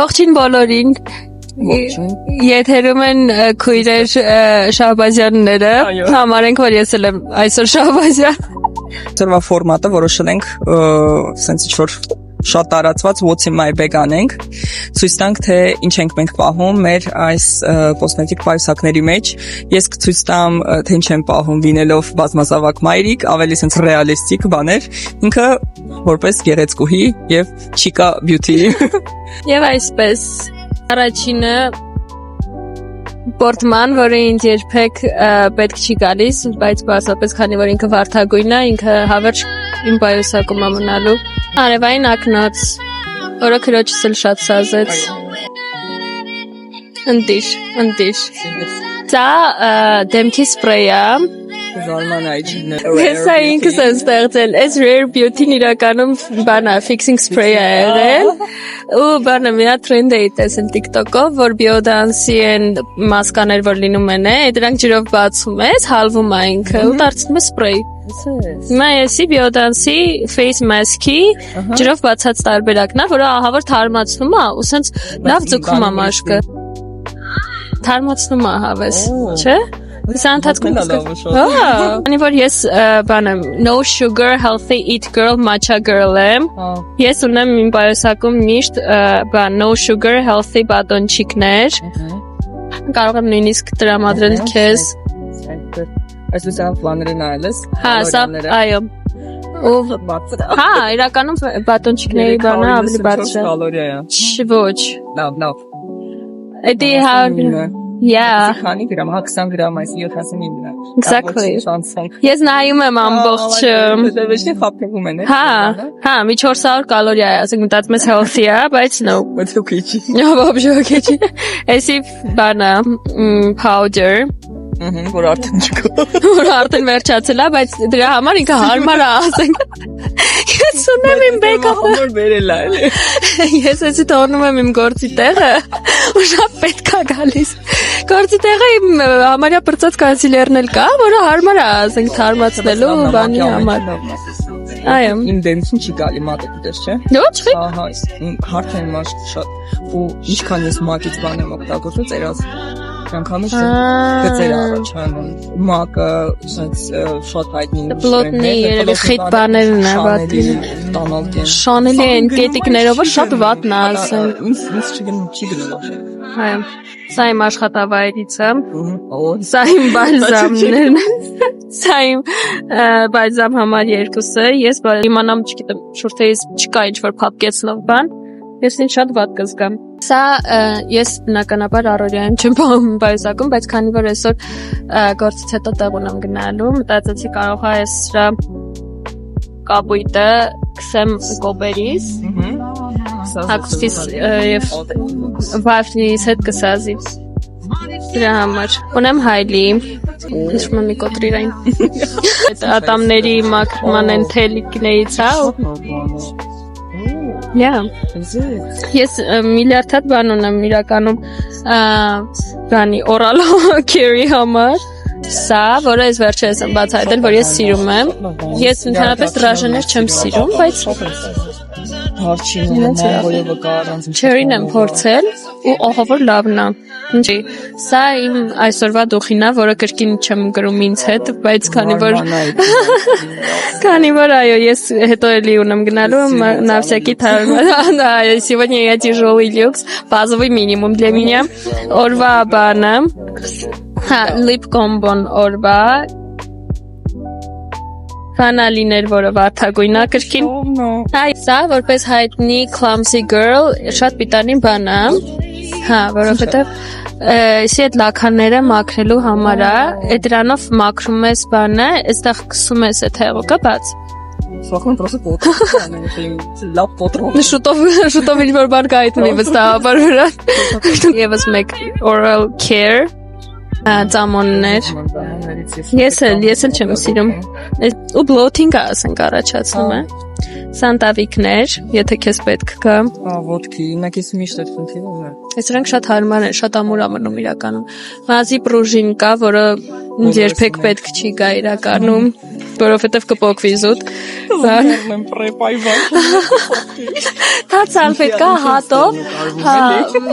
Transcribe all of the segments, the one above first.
Ողջույն բոլորին։ Եթերում են քույրեր Շահբազյանները։ Համարենք, որ ես եմ այսօր Շահբազյան։ Ծրվա ֆորմատը որոշել ենք սենց ինչ-որ շատ տարածված what's in my bag անենք, ցույց տանք, թե ինչ ենք մենք պահում մեր այս կոսմետիկ պայուսակների մեջ։ Ես կցույց տամ, թե ինչ եմ պահում վինելով բազմազավակ մայրիկ, ավելի սենց ռեալիստիկ բաներ, ինքը որպես գեղեցկուհի եւ Chica Beauty։ Եվ այսպես առաջինը Պորտման, որը ինձ երբեք պետք չի գալիս, բայց պարզապես քանի որ ինքը վարդագույն է, ինքը հավերժ իմ պայուսակում է մնալու։ Արևային ակնոց, որը քրոջս էլ շատ սազեց։ Ընտիր։ Դա դեմքի սպրեյ է։ Հեսա ինքս եմ ստեղծել, այս Rare Beauty-ն իրականում բանա, fixing spray է եղել, ու բանա միա trend էի տեսել TikTok-ով, որ բիոդանսի են մասկաներ, որ լինում են դրանք ջրով բացում ես, հալվում է ինքը, ու դարձնում է spray։ Հիմա եսի բիոդանսի face mask-ի ջրով բացած տարբերակն է, որը ահավոր թարմացնում է, ու սենց լավ ձգում է մաշկը։ Թարմացնում է հավես, չէ՞։ Սա ընթացքում Անի որ ես բանեմ no sugar healthy eat girl matcha girl եմ ես ունեմ իմ պայուսակում միշտ no sugar healthy բատոնչիկներ կարող եմ նույնիսկ տրամադրել քեզ Այս լուսան պլաներն այլես այո հա իրականում բատոնչիկների բանը ավելի բարձր է ոչ լավ Էդի հա Yeah. 20 գրամ, 20 գրամ, այս 79 Exactly. Ես նայում եմ ամբողջ Դե խափվում են Հա, մի 400 կալորիա է, ասենք մտածում ես healthy է, բայց no. Բայց okay չի։ Вообще okay չի։ Էսի բանա, powder որ արդեն չկա։ Որ արդեն վերջացել է, բայց դրա համար ինքը հարմար է, ասենք։ Ես ունեմ իմ բեկը։ Որ վերել է, էլի։ Ես էսի թողնում եմ իմ գործի տեղը, ու շատ պետք է գալիս։ Գործի տեղը իմ համարյա պրծած կանսիլերն էլ կա, որը հարմար է, ասենք թարմացնելու բանի համար։ Այո։ Իմ դեմքին չի գալի մատը դες, չէ։ Ոչ, Ահա, հարթ եմ շատ ու ինչքան ես մակից բան եմ օգտագործում, ծերած Անկամից գծեր առաջանում, մակը շատ հայտնի Պլոտնի երևի խիտ բաներն է վատի Շանելի են կետիկներով շատ վատն է ասեն Ինձ չի գնում Այո, սա իմ աշխատավայրից է Սա իմ բալզամներն Սա իմ բալզամ համար երկուսը Ես իմանամ չգիտեմ շուրթեից չկա ինչ-որ փափկեցնող բան Ես ինձ շատ վատ կզգամ Սա ես բնականաբար առօրյայում չեմ պահում պայուսակում, բայց քանի որ այսօր գործից հետո տեղ ունեմ գնալու, մտածեցի կարող է այս սրա կապույտը քսեմ կոպերից, հագուստիս և վարդնից հետ կսազի դրա համար։ Ունեմ հայլի, հիշում եմ մի կոտրիր այն, ատամների մաքրման են թելիկներից հա Yeah. Ես միլիարդ հատ բան ունեմ իրականում բանի oral care-ի համար Սա, որը ես վերջերս եմ բացահայտել, որ ես սիրում եմ Ես ընդհանրապես դրաժեներ չեմ սիրում, բայց Չերին եմ փորձել ու ահավոր լավն է Ինչի, սա իմ այսօրվա դուխին է, որը կրկին չեմ գրում ինձ հետ, բայց քանի որ այո, ես հետո էլի ունեմ գնալու, на всякий Сегодня я тяжелый люкс, базовый минимум для меня Օրվա բանը Հա, lip combo-ն օրվա Վանալիներ, որը վարդագույն է կրկին Սա, որպես հայտնի clumsy girl, շատ պիտանի բան է Հա, որովհետև Սի այդ լաքաները մաքրելու համար է դրանով մաքրում ես բանը այստեղ կսում ես այդ հեղուկը բաց Սախուն պրոսը պոտրում լավ պոտրում Շուտով ինչ-որ բան կայտնվի վստահաբար վրա Եվս մեկ oral care Ծամոններ Ես էլ չեմ սիրում Ու բլոթինգ ասենք առաջացնում է Սանտավիկներ, եթե քեզ պետք կա։ Ոտքի, նա քեզ միշտ այդ խնդիրը ունի։ Սրանք շատ հարմար են, շատ ամուր ամնում իրականում։ Մազի պրուժին կա, որը երբեք պետք չի գա իրականում, որովհետև կփոկվի զուտ։ Եմ պրեպայվա։ Դա պետք է հատով։ Հա,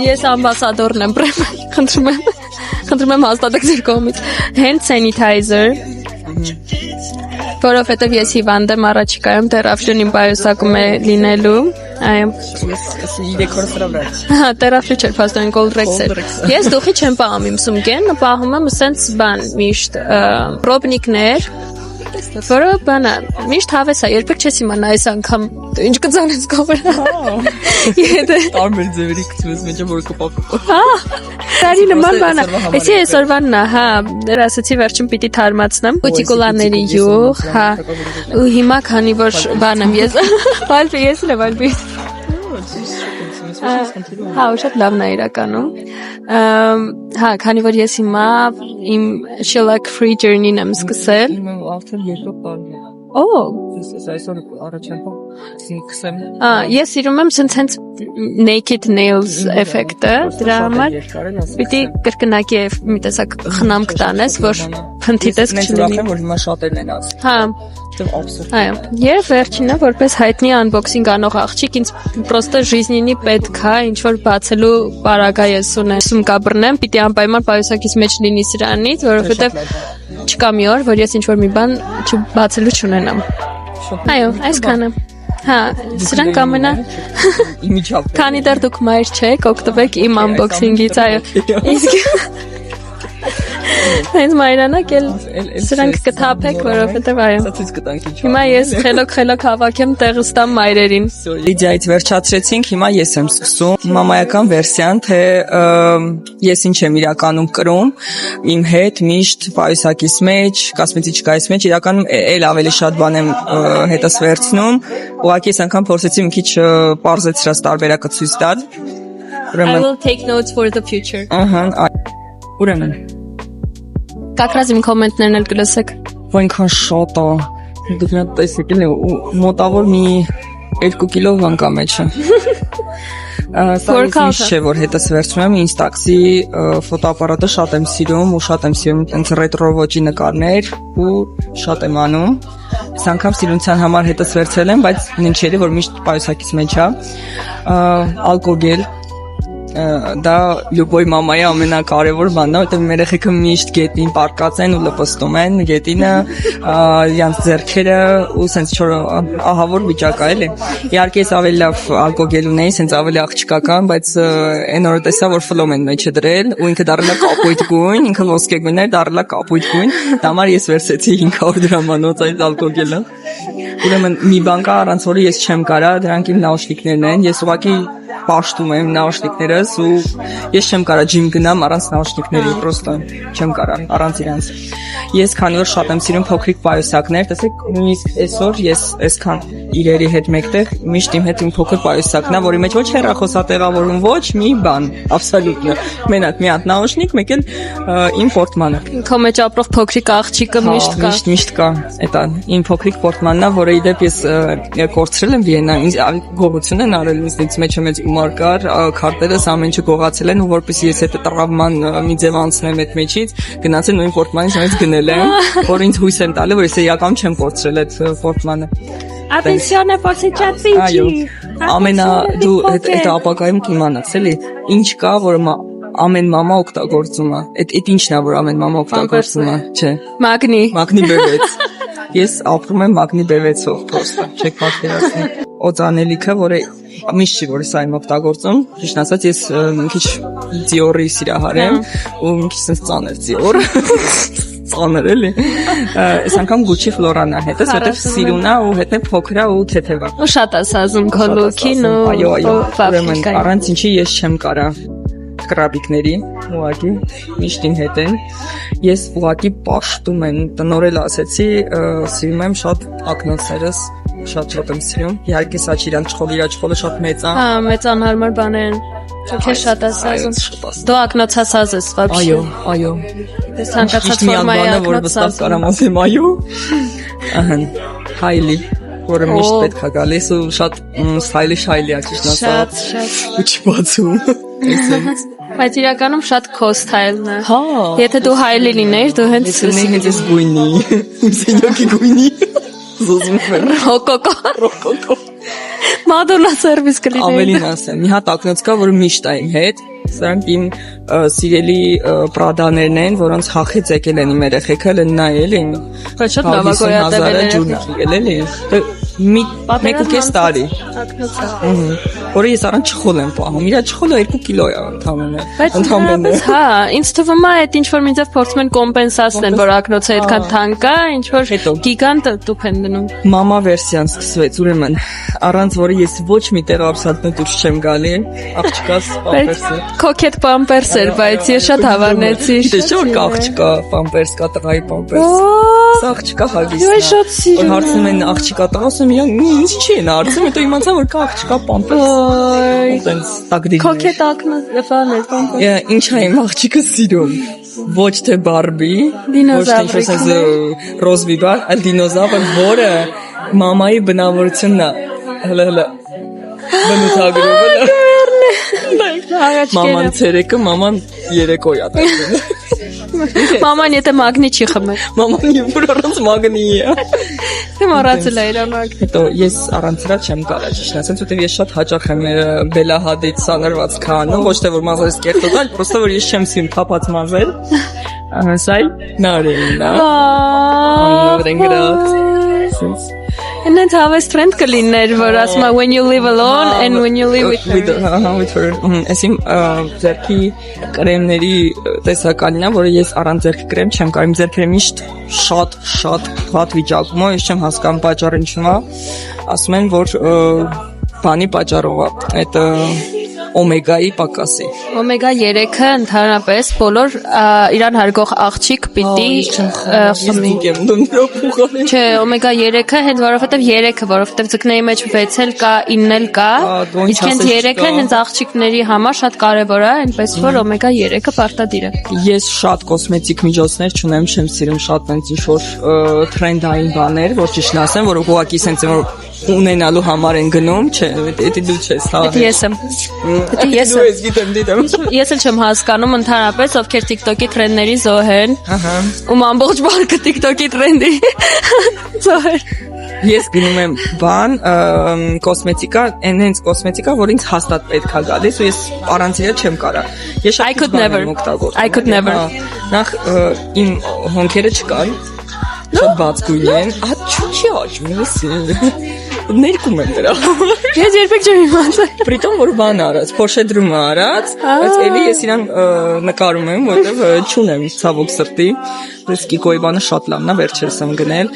ես ամբասադորն եմ պրեպայ։ Խնդրում եմ հաստատեք ձեր կողմից։ Hand sanitizer, որովհետև ես հիվանդ եմ առաջիկայում տերապիան իմ պայուսակում է լինելու։ Այո։ Ես դեկոր սրավրած։ Հա, տերապիա չէ, փաստորեն Goldrex է։ Ես դուխի չեմ պահում իմ սումկեն, պահում եմ սենց բան միշտ պրոբնիկներ, որը բանա միշտ հավես է, երբեք չես իմանա այս անգամ ինչ կձանես գովրա։ Եթե տարբեր ձևերի գցում մեջ որ կփոխվի։ Հա, տարի նման բանա։ Էսի այսօրվանն է, հա, դեռ ասացի վերջում պիտի թարմացնեմ կուտիկուլաների յուղ, հա։ Ու հիմա քանի որ բան եմ ես, վալպի ես էլ վալպի։ Հա, շատ լավն է իրականում։ Հա, քանի որ ես հիմա իմ shellac free journey-ն եմ սկսել։ Արդեն երկրորդ տարին է։ Օ, Ես այսօր առաջարկում սկսեմ։ Ես սիրում եմ հենց naked nails էֆեկտը, դրա համար պիտի կրկնակի մի տեսակ խնամք տանես, որ փնթիտես չլինի։ Որ հիմա շատերն են ասում։ Հա, Абսուրդ։ այո։ Եվ վերջինը որպես հայտնի unboxing անող աղջիկ ինձ պրոստը ժիզնինի պետք է ինչ որ բացելու պարագա ես ունեմ։ Սումկա բռնեմ, պիտի անպայման պայուսակից մեջ լինի սրանից, որովհետև չկա մի օր, որ ես ինչ որ մի բան բացելու չունենամ։ Այո, այսքանը։ Հա, սրանք ամենա Իմիջավ։ քանի դեռ դուք մայր չեք, օգտվեք իմ unboxing-ից, այո։ Իսկ Հենց մայրանակ էլ սրանք կթափեք, որովհետև այո։ Ցույց կտանք ինչ։ Հիմա ես խելոք հավաքեմ տեղը ստամ մայրերին։ Լիդիայից վերջացրեցինք, հիմա ես եմ սկսում մամայական վերսիան, թե ես ինչ եմ իրականում կրում, իմ հետ միշտ պայուսակից մեջ, կոսմետիկայից մեջ, իրականում էլ ավելի շատ բան եմ հետս վերցնում, ուղղակի ես անգամ փորձեցի մի քիչ պարզեցրած տարբերակը ցույց տալ։ I will take notes for the future։ Ահա, ուրեմն Կակրած իմ կոմենտներն էլ կլսեք։ Այնքան շատ է։ Դուք նա տեսեք էլ մոտավոր մի 2 կիլո կա մեջը։ Սա ինչ չէ որ հետս վերցնում եմ Instax-ի ֆոտոապարատը շատ եմ սիրում ու շատ եմ սիրում այնց ռետրո ոճի նկարներ ու շատ եմ անում։ Այս անգամ սիրունցան համար հետս վերցրել եմ, բայց նինչերի որ միշտ պայուսակից մեջ է։ Ալկոգել դա լյուբոյ մամայի ամենակարևոր բանն է, որտեղ մեր երեխեքը միշտ գետին պարկած են ու լպստում են, գետինը, իրանց ձեռքերը ու սենց չոր ահավոր վիճակ է, էլի։ Իհարկե ես ավելի լավ ալկոգել ունեի, սենց ավելի աղջիկական, բայց այն օրը տեսա, որ ֆլոմ են մեջը դրել ու ինքը դառել է կապույտ գույն, ինքը ոսկե գույն էր, դառել է կապույտ գույն, դա համար ես վերցեցի 500 դրամանոց այդ ալկոգելը։ Ուրեմն մի բան կա, առանց որի ես չեմ կարա, դրանք իմ նաուշնիկներն են, ես ուղղակի պաշտում եմ նաուշնիկներս ու ես չեմ կարա ջիմ գնամ առանց նաուշնիկների, պրոստը չեմ կարա առանց իրանց։ Ես քանի որ շատ եմ սիրում փոքրիկ պայուսակներ, տեսեք, նույնիսկ այսօր ես այսքան իրերի հետ մեկտեղ միշտ իմ հետ իմ փոքր պայուսակն է, որի մեջ ոչ հեռախոսա տեղավորում, ոչ մի բան, абսոլյուտно։ Մենակ մի հատ նաուշնիկ, մեկ էլ իմ պորտմանը։ Քո մեջ ապրող փոքրիկ աղջիկը միշտ կա։ Միշտ կա, էտա իմ փոքրիկ պորտմանն է, որը իդեպ ես կորցրել եմ Վիեննա, ինձ գողություն են արել, ինձ մեջը մեծ գումար կար, քարտերս ամեն ինչը գողացել են ու որպեսզի ես այդ տրավման մի ձև անցնեմ այդ մեջից, գնացել նույն պորտմանից մեծ գնել եմ, որ ինձ հույս եմ տալի, որ ես իրական չեմ կորցրել այդ պորտմանը։ Attenzione, forse c'è Այո, ամենա դու այդ ապակայում կիմանաս, էլի, ինչ կա, որ ամեն մամա օգտագործում է։ Այդ ինչն է, որ ամեն մամա օգտագործում է, չէ։ Մագնի B6։ Ես ապրում եմ մագնի B6-ով, պրոստը, չեք պատկերացնի։ Օծանելիքը, որը միշտ չի, որ սա եմ օգտագործում, ճիշտ ասած, ես մի քիչ Dior-ի սիրահար եմ ու մի քիչ sense ծանր Dior։ Ծանր էլի։ Այս անգամ Gucci Florana հետս, որտեղ սիրուն է ու հետը փոքր է ու թեթև է։ ու շատ ասազում քո լուքին ու այո, ուրեմն առանց ինչի ես չեմ կարա կրաբիկների, ուղղակի միշտ իմ հետ են։ Ես ուղղակի պաշտում եմ, տնորել ասեցի, սիրում եմ շատ ակնոցներս, շատ եմ սիրում։ Իհարկե սա չիրան իրա շատ մեծ է։ Հա, մեծ անհարմար բաներ են։ Քեզ շատ ասազում։ Դու ակնոցասազ ես, вообще։ Այո։ Ես ցանկացած ֆորմայի որ վստահ կարամ ասեմ այո։ Ահա, հայլի։ որը միշտ պետք է գալիս ու շատ stylish հայլի է ճիշտ ասած։ Շատ։ Ու չբացում։ Բայց իրականում շատ քո ստայլն է։ Հա։ Եթե դու հայլի լինեիր, դու հենց Հենց ես գույնի, սենյակի գույնի։ Զոզում եմ։ Ռոկոկո։ Մադոննա սերվիս կլիներ։ Ավելին ասեմ, մի հատ ակնոց կա, որը միշտ է իմ հետ։ Սրանք իմ սիրելի պրադաներն են, որոնց հախից եկել են իմ երեխեքը, լննա էլի։ Բայց շատ լավ է գոյատևել ջուրն էլի։ Մեկ տարի։ Որը ես առանց չխոլ եմ պահում։ Իրա չխոլը 2 կիլո է ընդհանրապես։ Բայց հա, ինձ թվում է այդ ինչ որ միտեղ փորձում են կոմպենսացնել, որ ակնոցը այդքան թանկ է, ինչ որ գիգանտ տուփ են դնում։ Մամա վերսիան սկսվեց, ուրեմն առանց որը ես ոչ մի տեղ абսոլютно դուրս չեմ գալի, աղջկաս պամպերսը։ Կոկետ պամպերս էր, բայց ես շատ հավանեցի։ Դες որ աղջկա պամպերս կա, տղայի պամպերս։ Սա աղջկա հագիստ։ Ես շատ սիրում եմ։ Հարցնում են աղջկա տղա, ասում իրանք ինչ չի են հարցում, հետո իմացա որ կա աղջկա պամպերս։ Այդպես տակդի։ Կոկետ ակնոց պամպերս։ Ինչ է իմ աղջիկը սիրում։ Ոչ թե Բարբի, ոչ թե ինչ-որ ռոզվիբար, այլ դինոզավր, որը մամայի բնավորությունն է։ Հələ բնութագրումը։ Maman ցերեկը, maman երեկոյա դարձել։ Maman եթե մագնի չի խմել։ Maman իբր առանց մագնի է։ Թե մոռացել է իր մագնի։ Հետո ես առանց դրա չեմ կարա ճիշտ ասած, որտեղ ես շատ հաճախ եմ բելահադից սանրված քանում, ոչ թե որ մազերս կերտոտալ, պրոստը որ ես չեմ սիրում թափած մազել։ Ասայ նարինա։ Այնուհետև And then հավես trend կլիներ, որ ասում է when you live alone and when you live with her. Այսիմ ձերքի կրեմների տեսականին է, որը ես առանց ձերքի կրեմ չեմ կարող, իմ ձերքերը միշտ շատ վատ վիճակում է, ես չեմ հասկանում պատճառը ինչու է, ասում են, որ բանի պատճառով է, այդ օմեգայի պակասի։ Օմեգա 3-ը ընդհանրապես բոլոր իրան հարգող աղջիկ պիտի խմի։ Չէ, օմեգա 3-ը հենց որովհետև ձկների մեջ 6-ել կա, 9-ել կա, իսկ հենց 3-ը հենց աղջիկների համար շատ կարևոր է, այնպես որ օմեգա 3-ը պարտադիր է։ Ես շատ կոսմետիկ միջոցներ չունեմ, չեմ սիրում շատ այնց ինչ-որ թրենդային բաներ, որ ճիշտ ասեմ, որ ուղղակի սենց որ ունենալու համար են գնում, չէ, դա դու չես, հա։ Դա ես եմ։ Ես էլ չեմ հասկանում ընդհանրապես ովքեր TikTok-ի թրենդների զոհեն։ Ահա։ Ում ամբողջ բանկը TikTok-ի թրենդի զոհեր։ Ես գնում եմ բան, կոսմետիկա, այնց կոսմետիկա, որ ինձ հաստատ պետք է գալիս ու ես առանց իրա չեմ կարա։ Ես I could never. Նախ իմ հոնքերը չկան, շատ բաց գույն են, չի աճում, ներկում եմ դրա։ Ես երբեք չեմ իմացել։ Պրիտոմ որ բան արած, փոշեդրում արած, բայց էլի ես իրան նկարում եմ, որովհետև չունեմ ցավոք սրտի։ Ես Կիկոյի բանը շատ լավն է, վերջերս եմ գնել։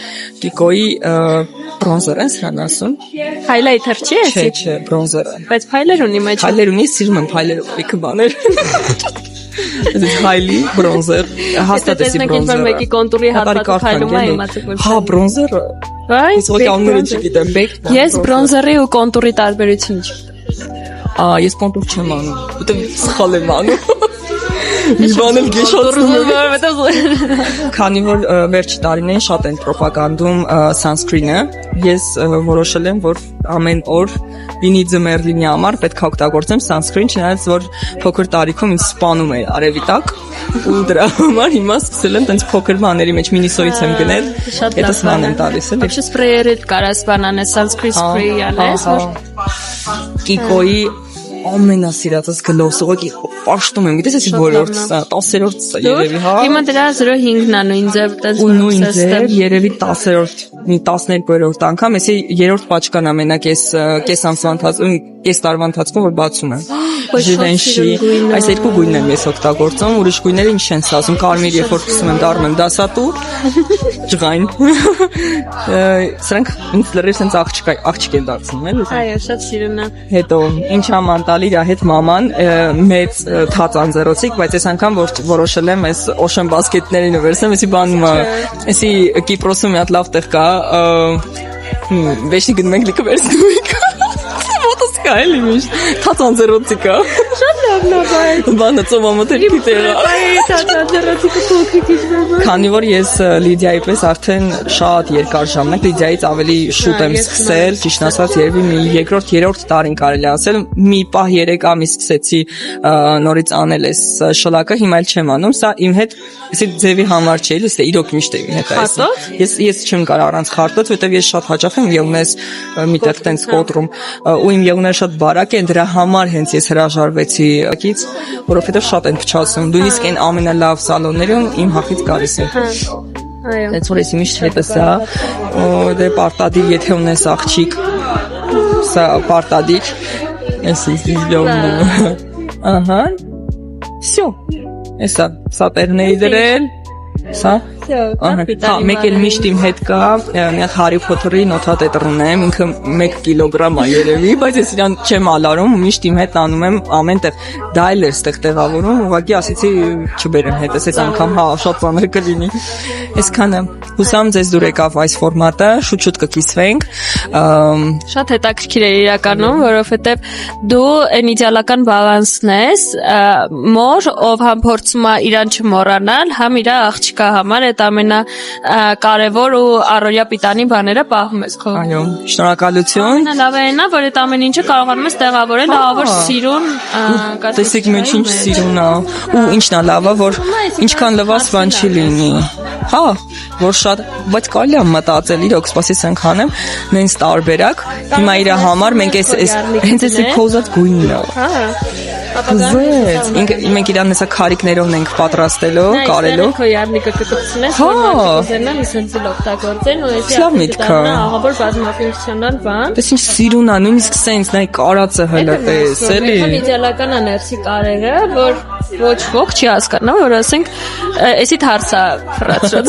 Կիկոյի բրոնզեր են սրան ասում։ Highlighter չի էսի։ Չէ, բրոնզեր է։ Բայց փայլեր ունի մեջ։ Փայլեր ունի, սիրում եմ փայլերով լիքը բաներ։ This highly bronzer. Հաստատ էսի բրոնզերը։ Տեսնենք մեկի կոնտուրի հատվածը փայլում է, իմացեք որ։ Հա, բրոնզերը։ Բայց ոսկանները չգիտեմ, բեկ։ Ես բրոնզերի ու կոնտուրի տարբերություն չգիտեմ։ Ես կոնտուր չեմ անում, որտեղ սխալ եմ անում։ Մի բան էլ գեշացնում եմ։ Քանի որ վերջ տարիներին շատ են պրոպագանդում sunscreen-ը, ես որոշել եմ, որ ամեն օր լինի ձմեռ լինի համար պետք է օգտագործեմ sunscreen, չնայած որ փոքր տարիքում ինձ սպանում էր արևի տակ ու դրա համար հիմա սկսել եմ տենց փոքր բաների մեջ մինիսոյից եմ գնել, հետո սման եմ տալիս էլի։ Вообще սպրեյերը կարաս բան անես, sunscreen spray անես, որ Կիկոյի ամենասիրածս գլոսողի պաշտում եմ, գիտես էսի որորդս է, 10-րդ է երևի, հա։ Հիմա դրա 0.5-ն է նույն ձև, տենց նույն ձև, երևի 10-րդ, 12-րդ անգամ, էսի երրորդ պաչկան ամենակ կես ամսվա ընթացքում, կես տարվա ընթացքում որ բացում եմ։ Ժիվենշի, այս երկու գույնն եմ ես օգտագործում, ուրիշ գույները ինչ են ասում, կարմիր երբ որ սկսում եմ դառնում եմ դասատու, ջղայն։ Սրանք ինձ լրիվ սենց աղջիկ են դարձնում, էլի։ Այո, շատ սիրուն է։ Հետո ինչ աման տալ իր հետ մաման մեծ թաց անձեռոցիկ, բայց այս անգամ որոշել եմ այս օշեն բասկետներին վերցնեմ, էսի բանում է, էսի Կիպրոսում մի հատ լավ տեղ կա, վեշնի գնում ենք լիքը վերցնում ենք։ Էլի միշտ թաց անձեռոցիկա։ Շատ Բանը ծոմամթերքի տեղը։ Քանի որ ես Լիդիայի պես արդեն շատ երկար ժամանակ Լիդիայից ավելի շուտ եմ սկսել, ճիշտ ասած, երևի մի երկրորդ, երրորդ տարին կարելի ասել, մի պահ 3 ամիս սկսեցի նորից անել այս շլակը, հիմա էլ չեմ անում, սա իմ հետ, էսի ձևի համար չէ, լսե իրոք միշտ է իմ հետ այս։ Ես չեմ կարող առանց խարտոց, որտեվ ես շատ հաճախ եմ ելնես միտեղ տենց կոտրում, ու իմ ելները շատ բարակ են, դրա համար հենց ես հրաժարվեցի ակից, որովհետև շատ են փչացնում, նույնիսկ այն ամենալավ սալոններում իմ հախից գալիս են։ Այո։ Դե որ ես միշտ հետը սա, դե պարտադիր եթե ունես աղջիկ, սա պարտադիր, ես ահա, всё, էսա սատերն էի դրել, սա, մեկ էլ միշտ իմ հետ կա, մի հատ Հարի Փոթերի նոթատետր ունեմ, ինքը 1 կիլոգրամ է երևի, բայց ես իրան չեմ ալարում, միշտ իմ հետ անում եմ ամենտեղ, դա էլ էր ստեղ տեղավորում, ուղղակի ասեցի չբերեմ հետս, այս անգամ հա շատ ծանր կլինի։ Այսքանը, հուսամ ձեզ դուր եկավ այս ֆորմատը, շուտ կկիսվենք։ Շատ հետաքրքիր է իրականում, որովհետև դու այն իդեալական բալանսն ես, մոր, ով համ փորձում է իրան չմոռանալ, համ իր աղջկա համար այդ ամենակարևոր ու առօրյա պիտանի բաները պահում ես քո։ Այո, շնորհակալություն։ Ամենալավը այն է, որ այդ ամեն ինչը կարողանում ես տեղավորել լավավոր սիրուն Տեսեք մեջ ինչ սիրուն է, ու ինչն է լավը, որ ինչքան լվաս բան չի լինի։ Հա, որ շատ, բայց կարելի է մտածել, իրոք, սպասի սենք հանեմ, նենց տարբերակ, հիմա իր համար մենք հենց էսի քոզած գույնն է։ Զեց, մենք իրան հեսա քարիկներով ենք պատրաստելու, կարելով։ Քո յարնիկը կկպցնես, որ զենան իսենցիլ օգտագործեն, ու էսի աղավոր բազմաֆունկցիոնալ բան։ Պես ինչ սիրուն է, նույնիսկ սենց, նայ կարածը հլը տես, էլի։ Քան իդեալական է ներսի կարերը, որ ոչ ոք չի հասկանա, որ ասենք, էսի հարցա ֆրացրած։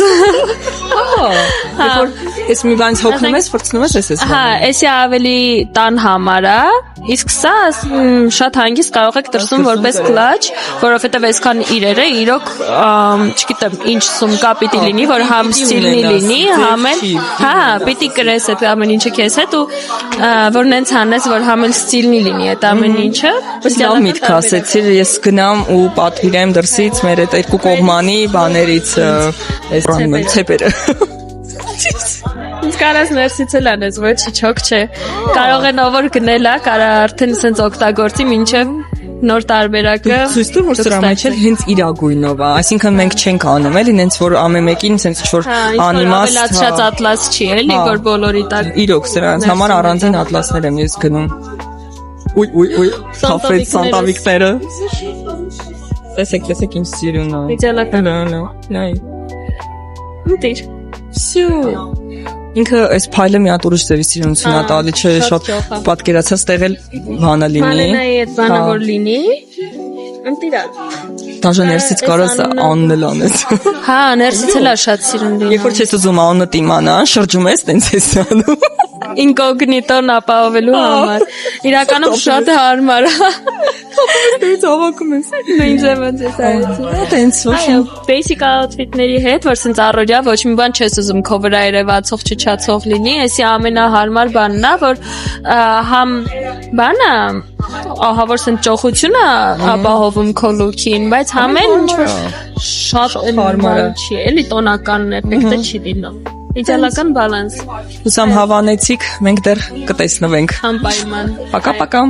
Ես մի բանից հոգնում ես, ֆրցնում ես, ես։ Հա, էսի ավելի տան համար է, իսկ սա շատ հանգիստ կարող եք դրսում որպես կլաչ, որովհետև այսքան իրերը իրոք, չգիտեմ, ինչ սումկա պիտի լինի, որ համ ստիլնի լինի, համ էլ, հա, պիտի կրես այդ ամեն ինչը քեզ հետ ու որ նենց հանես, որ համ էլ ստիլնի լինի այդ ամեն ինչը։ Լավ միտք ասեցիր, ես գնամ ու պատվիրեմ դրսից մեր այդ երկու կողմանի բաներից այս ցեպերը։ Ինձ կարաս ներսից էլ անես, ոչ չոք չէ։ Կարող են ով որ գնել է, կարա արդեն սենց օգտագործի մինչև նոր տարբերակը։ Ցույց տու որ սրա մեջ էլ հենց իր գույնով է, այսինքն մենք չենք անում էլի, նենց որ ամեն մեկին սենց ինչ-որ անիմաստ շատ ատլաս չի էլի, որ բոլորի տակ։ Իրոք սրանց համար առանձին ատլասներ եմ ես գնում։ Ուй, խաֆետ սանտավիկները։ Տեսեք ինչ սիրուն է։ Իդեալական։ Նայ։ Ուտիր։ Всё։ Ինքը այս փայլը մի հատ ուրիշ ձևի սիրունություն է տալի, չէ, շատ պատկերացած տեղել բանը լինի։ Բանենայի այդ բանը որ լինի, ընտիրա։ Դաժե ներսից կարաս անն էլ անես։ Հա, ներսից էլ է շատ սիրուն լինի։ Երբ որ չես ուզում աննդ իմանա, շրջում ես, տենց ես անում։ Ինկոգնիտոն ապահովելու համար։ Իրականում շատ հարմար է։ Դից հավաքում ես։ Նույն ձևանց ես արեցի։ Տենց ոչ։ Basic outfit-ների հետ, որ սենց առօրյա ոչ մի բան չես ուզում քո վրա երևացող չչացող լինի, էսի ամենահարմար բանն է, որ համ բանը ահա որ սենց ճոխությունը ապահովում քո լուքին, բայց համ էլ ինչ որ շատ հարմար չի, էլի տոնական էֆեկտը չի լինում։ Իդեալական բալանս։ Հուսամ հավանեցիք, մենք դեռ կտեսնվենք։ Անպայման։ Պակա։